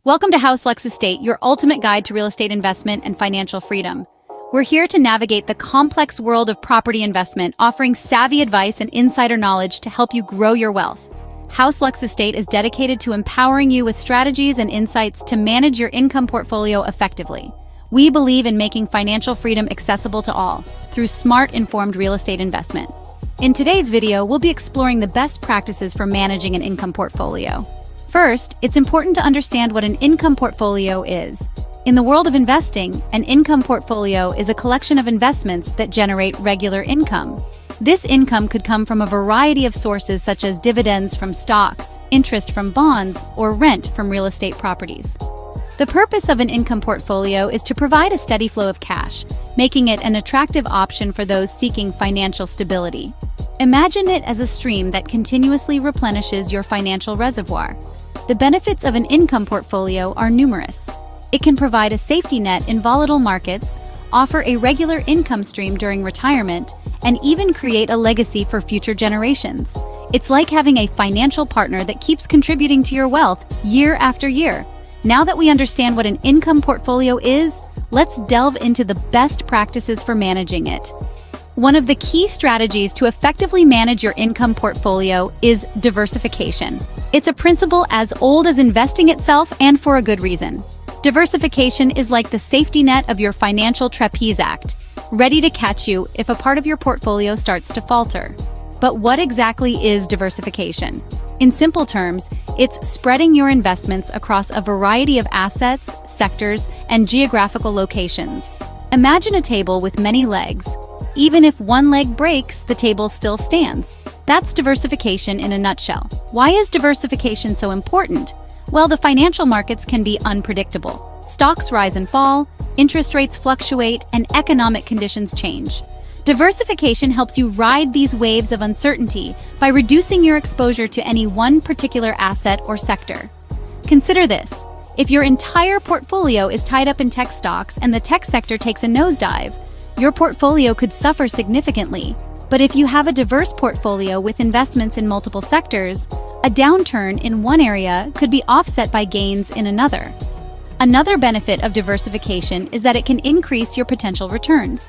Welcome to House Lux Estate, your ultimate guide to real estate investment and financial freedom. We're here to navigate the complex world of property investment, offering savvy advice and insider knowledge to help you grow your wealth. House Lux Estate is dedicated to empowering you with strategies and insights to manage your income portfolio effectively. We believe in making financial freedom accessible to all through smart, informed real estate investment. In today's video, we'll be exploring the best practices for managing an income portfolio. First, it's important to understand what an income portfolio is. In the world of investing, an income portfolio is a collection of investments that generate regular income. This income could come from a variety of sources such as dividends from stocks, interest from bonds, or rent from real estate properties. The purpose of an income portfolio is to provide a steady flow of cash, making it an attractive option for those seeking financial stability. Imagine it as a stream that continuously replenishes your financial reservoir. The benefits of an income portfolio are numerous. It can provide a safety net in volatile markets, offer a regular income stream during retirement, and even create a legacy for future generations. It's like having a financial partner that keeps contributing to your wealth year after year. Now that we understand what an income portfolio is, let's delve into the best practices for managing it. One of the key strategies to effectively manage your income portfolio is diversification. It's a principle as old as investing itself, and for a good reason. Diversification is like the safety net of your financial trapeze act, ready to catch you if a part of your portfolio starts to falter. But what exactly is diversification? In simple terms, it's spreading your investments across a variety of assets, sectors, and geographical locations. Imagine a table with many legs. Even if one leg breaks, the table still stands. That's diversification in a nutshell. Why is diversification so important? Well, the financial markets can be unpredictable. Stocks rise and fall, interest rates fluctuate, and economic conditions change. Diversification helps you ride these waves of uncertainty by reducing your exposure to any one particular asset or sector. Consider this. If your entire portfolio is tied up in tech stocks and the tech sector takes a nosedive, your portfolio could suffer significantly. But if you have a diverse portfolio with investments in multiple sectors, a downturn in one area could be offset by gains in another. Another benefit of diversification is that it can increase your potential returns.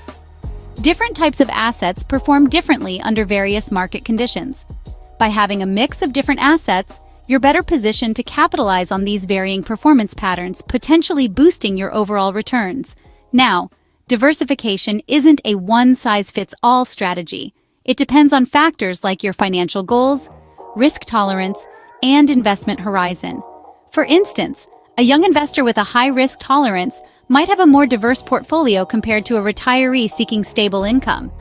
Different types of assets perform differently under various market conditions. By having a mix of different assets, you're better positioned to capitalize on these varying performance patterns, potentially boosting your overall returns. Now, diversification isn't a one-size-fits-all strategy. It depends on factors like your financial goals, risk tolerance, and investment horizon. For instance, a young investor with a high risk tolerance might have a more diverse portfolio compared to a retiree seeking stable income.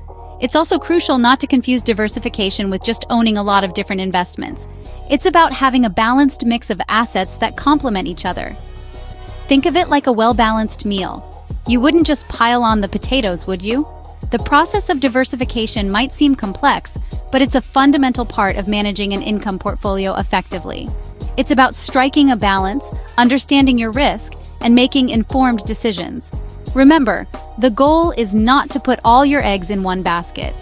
It's also crucial not to confuse diversification with just owning a lot of different investments. It's about having a balanced mix of assets that complement each other. Think of it like a well-balanced meal. You wouldn't just pile on the potatoes, would you? The process of diversification might seem complex, but it's a fundamental part of managing an income portfolio effectively. It's about striking a balance, understanding your risk, and making informed decisions. Remember, the goal is not to put all your eggs in one basket.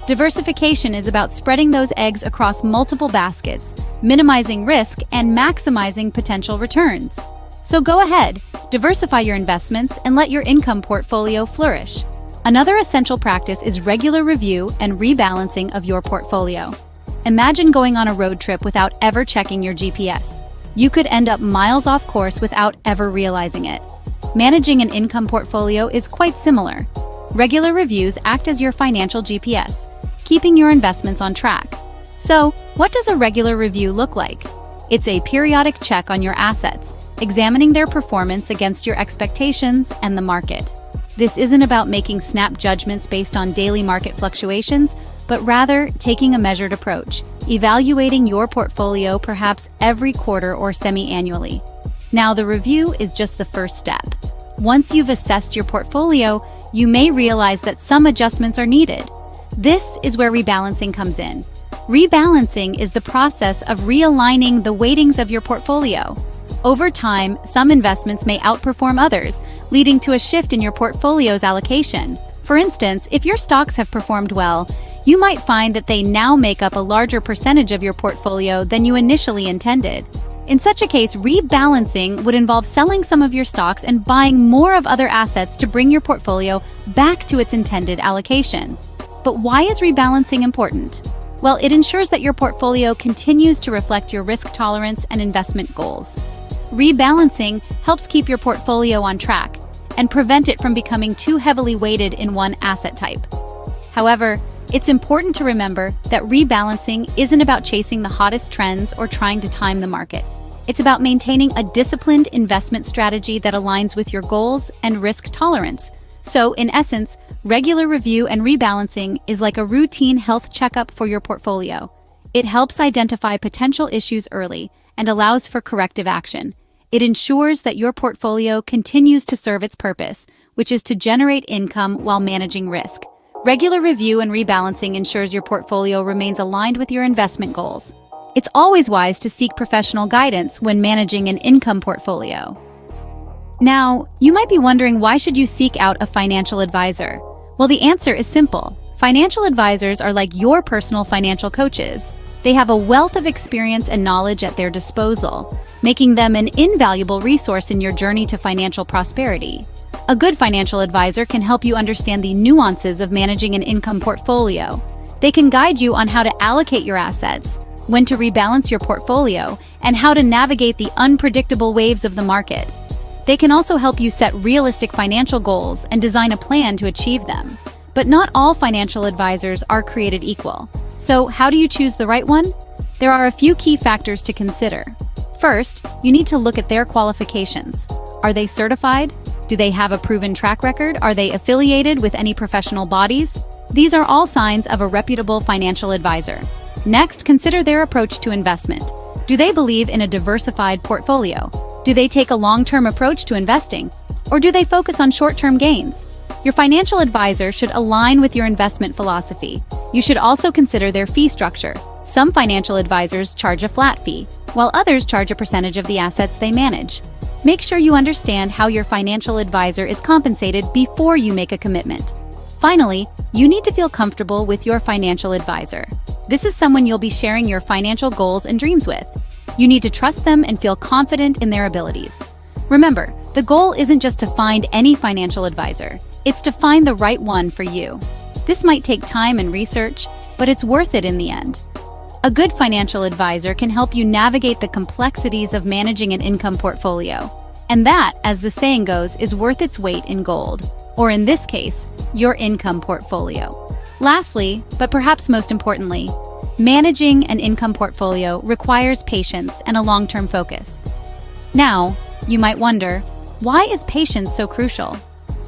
Diversification is about spreading those eggs across multiple baskets, minimizing risk, and maximizing potential returns. So go ahead, diversify your investments, and let your income portfolio flourish. Another essential practice is regular review and rebalancing of your portfolio. Imagine going on a road trip without ever checking your GPS. You could end up miles off course without ever realizing it. Managing an income portfolio is quite similar. Regular reviews act as your financial GPS, keeping your investments on track. So, what does a regular review look like? It's a periodic check on your assets, examining their performance against your expectations and the market. This isn't about making snap judgments based on daily market fluctuations, but rather taking a measured approach, evaluating your portfolio perhaps every quarter or semi-annually. Now, the review is just the first step. Once you've assessed your portfolio, you may realize that some adjustments are needed. This is where rebalancing comes in. Rebalancing is the process of realigning the weightings of your portfolio. Over time, some investments may outperform others, leading to a shift in your portfolio's allocation. For instance, if your stocks have performed well, you might find that they now make up a larger percentage of your portfolio than you initially intended. In such a case, rebalancing would involve selling some of your stocks and buying more of other assets to bring your portfolio back to its intended allocation. But why is rebalancing important? Well, it ensures that your portfolio continues to reflect your risk tolerance and investment goals. Rebalancing helps keep your portfolio on track and prevent it from becoming too heavily weighted in one asset type. However, it's important to remember that rebalancing isn't about chasing the hottest trends or trying to time the market. It's about maintaining a disciplined investment strategy that aligns with your goals and risk tolerance. So, in essence, regular review and rebalancing is like a routine health checkup for your portfolio. It helps identify potential issues early and allows for corrective action. It ensures that your portfolio continues to serve its purpose, which is to generate income while managing risk. Regular review and rebalancing ensures your portfolio remains aligned with your investment goals. It's always wise to seek professional guidance when managing an income portfolio. Now, you might be wondering, why should you seek out a financial advisor? Well, the answer is simple. Financial advisors are like your personal financial coaches. They have a wealth of experience and knowledge at their disposal, making them an invaluable resource in your journey to financial prosperity. A good financial advisor can help you understand the nuances of managing an income portfolio. They can guide you on how to allocate your assets, when to rebalance your portfolio, and how to navigate the unpredictable waves of the market. They can also help you set realistic financial goals and design a plan to achieve them. But not all financial advisors are created equal. So, how do you choose the right one? There are a few key factors to consider. First, you need to look at their qualifications. Are they certified? Do they have a proven track record? Are they affiliated with any professional bodies? These are all signs of a reputable financial advisor. Next, consider their approach to investment. Do they believe in a diversified portfolio? Do they take a long-term approach to investing? Or do they focus on short-term gains? Your financial advisor should align with your investment philosophy. You should also consider their fee structure. Some financial advisors charge a flat fee, while others charge a percentage of the assets they manage. Make sure you understand how your financial advisor is compensated before you make a commitment. Finally, you need to feel comfortable with your financial advisor. This is someone you'll be sharing your financial goals and dreams with. You need to trust them and feel confident in their abilities. Remember, the goal isn't just to find any financial advisor. It's to find the right one for you. This might take time and research, but it's worth it in the end. A good financial advisor can help you navigate the complexities of managing an income portfolio. And that, as the saying goes, is worth its weight in gold, or in this case, your income portfolio. Lastly, but perhaps most importantly, managing an income portfolio requires patience and a long-term focus. Now, you might wonder, why is patience so crucial?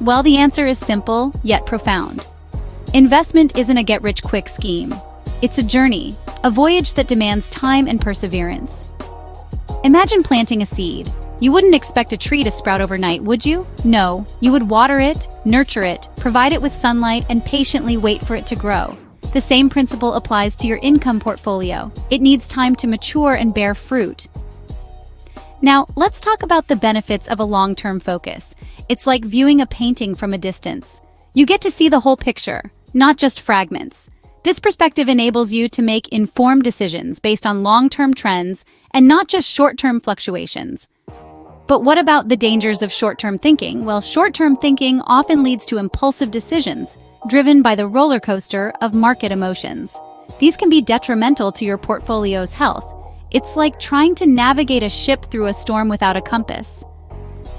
Well, the answer is simple, yet profound. Investment isn't a get-rich-quick scheme. It's a journey, a voyage that demands time and perseverance. Imagine planting a seed. You wouldn't expect a tree to sprout overnight, would you? No, you would water it, nurture it, provide it with sunlight, and patiently wait for it to grow. The same principle applies to your income portfolio. It needs time to mature and bear fruit. Now, let's talk about the benefits of a long-term focus. It's like viewing a painting from a distance. You get to see the whole picture, not just fragments. This perspective enables you to make informed decisions based on long-term trends and not just short-term fluctuations. But what about the dangers of short-term thinking? Well, short-term thinking often leads to impulsive decisions, driven by the roller coaster of market emotions. These can be detrimental to your portfolio's health. It's like trying to navigate a ship through a storm without a compass.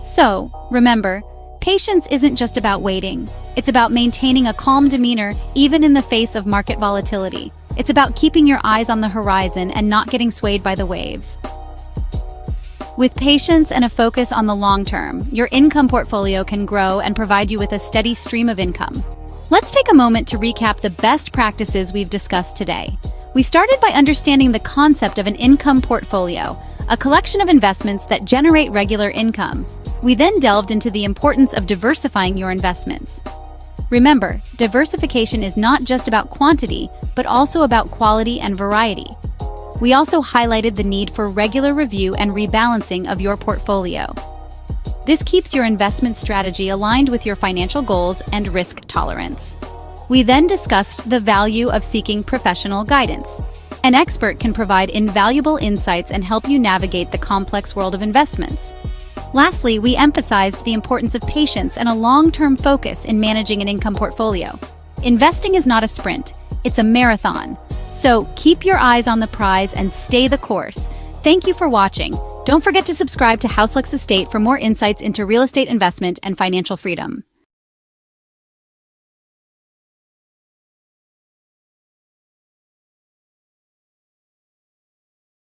So, remember, patience isn't just about waiting. It's about maintaining a calm demeanor even in the face of market volatility. It's about keeping your eyes on the horizon and not getting swayed by the waves. With patience and a focus on the long term, your income portfolio can grow and provide you with a steady stream of income. Let's take a moment to recap the best practices we've discussed today. We started by understanding the concept of an income portfolio, a collection of investments that generate regular income. We then delved into the importance of diversifying your investments. Remember, diversification is not just about quantity, but also about quality and variety. We also highlighted the need for regular review and rebalancing of your portfolio. This keeps your investment strategy aligned with your financial goals and risk tolerance. We then discussed the value of seeking professional guidance. An expert can provide invaluable insights and help you navigate the complex world of investments. Lastly, we emphasized the importance of patience and a long-term focus in managing an income portfolio. Investing is not a sprint, it's a marathon. So keep your eyes on the prize and stay the course. Thank you for watching. Don't forget to subscribe to House Lux Estate for more insights into real estate investment and financial freedom.